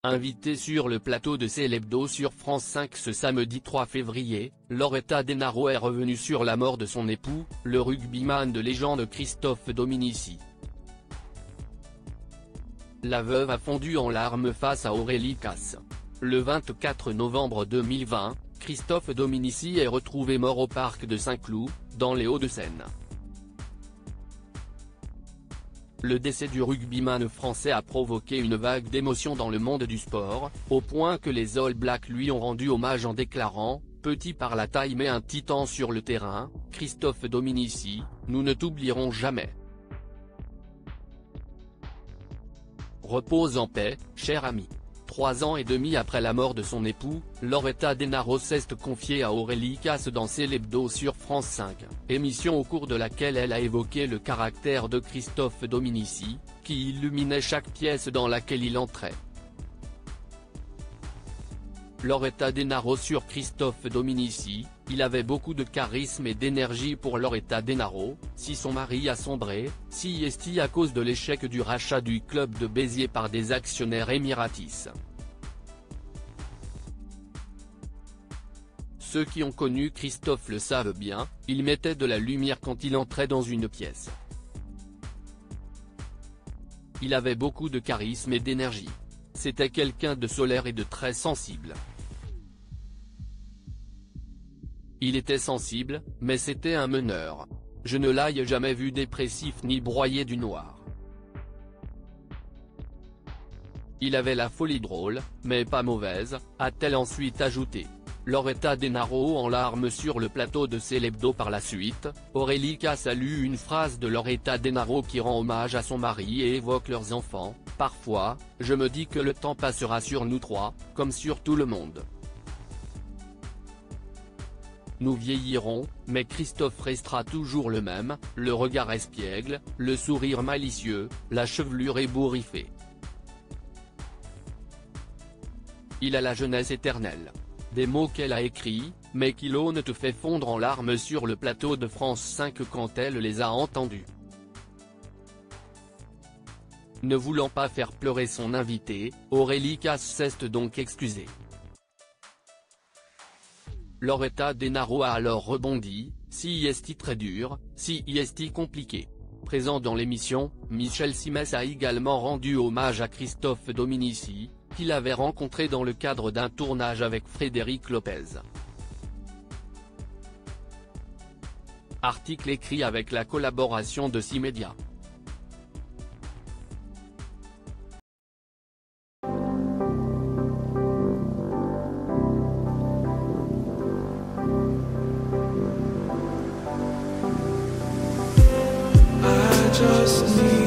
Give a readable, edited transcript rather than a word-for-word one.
Invitée sur le plateau de C'est l'Hebdo sur France 5 ce samedi 3 février, Loretta Denaro est revenue sur la mort de son époux, le rugbyman de légende Christophe Dominici. La veuve a fondu en larmes face à Aurélie Casse. Le 24 novembre 2020, Christophe Dominici est retrouvé mort au parc de Saint-Cloud, dans les Hauts-de-Seine. Le décès du rugbyman français a provoqué une vague d'émotion dans le monde du sport, au point que les All Blacks lui ont rendu hommage en déclarant « Petit par la taille mais un titan sur le terrain, Christophe Dominici, nous ne t'oublierons jamais. Repose en paix, cher ami ». 3 ans et demi après la mort de son époux, Loretta Denaro s'est confiée à Aurélie Casse dans C'est l'Hebdo sur France 5, émission au cours de laquelle elle a évoqué le caractère de Christophe Dominici, qui illuminait chaque pièce dans laquelle il entrait. Loretta Denaro sur Christophe Dominici: il avait beaucoup de charisme et d'énergie. Pour Loretta Denaro, si son mari a sombré, si est à cause de l'échec du rachat du club de Béziers par des actionnaires émiratis. Ceux qui ont connu Christophe le savent bien, il mettait de la lumière quand il entrait dans une pièce. Il avait beaucoup de charisme et d'énergie. C'était quelqu'un de solaire et de très sensible. Il était sensible, mais c'était un meneur. Je ne l'ai jamais vu dépressif ni broyé du noir. Il avait la folie drôle, mais pas mauvaise, a-t-elle ensuite ajouté. Loretta Denaro en larmes sur le plateau de C'est l'Hebdo. Par la suite, Aurélie Casse a lu une phrase de Loretta Denaro qui rend hommage à son mari et évoque leurs enfants. « Parfois, je me dis que le temps passera sur nous trois, comme sur tout le monde. Nous vieillirons, mais Christophe restera toujours le même, le regard espiègle, le sourire malicieux, la chevelure ébouriffée. Il a la jeunesse éternelle. » Des mots qu'elle a écrits, mais qui l'eau ne te fait fondre en larmes sur le plateau de France 5 quand elle les a entendus. Ne voulant pas faire pleurer son invité, Aurélie Casse s'est donc excusée. Loretta Denaro a alors rebondi: si est très dur, si est compliqué. Présent dans l'émission, Michel Simès a également rendu hommage à Christophe Dominici, qu'il avait rencontré dans le cadre d'un tournage avec Frédéric Lopez. Article écrit avec la collaboration de 6 médias. Just need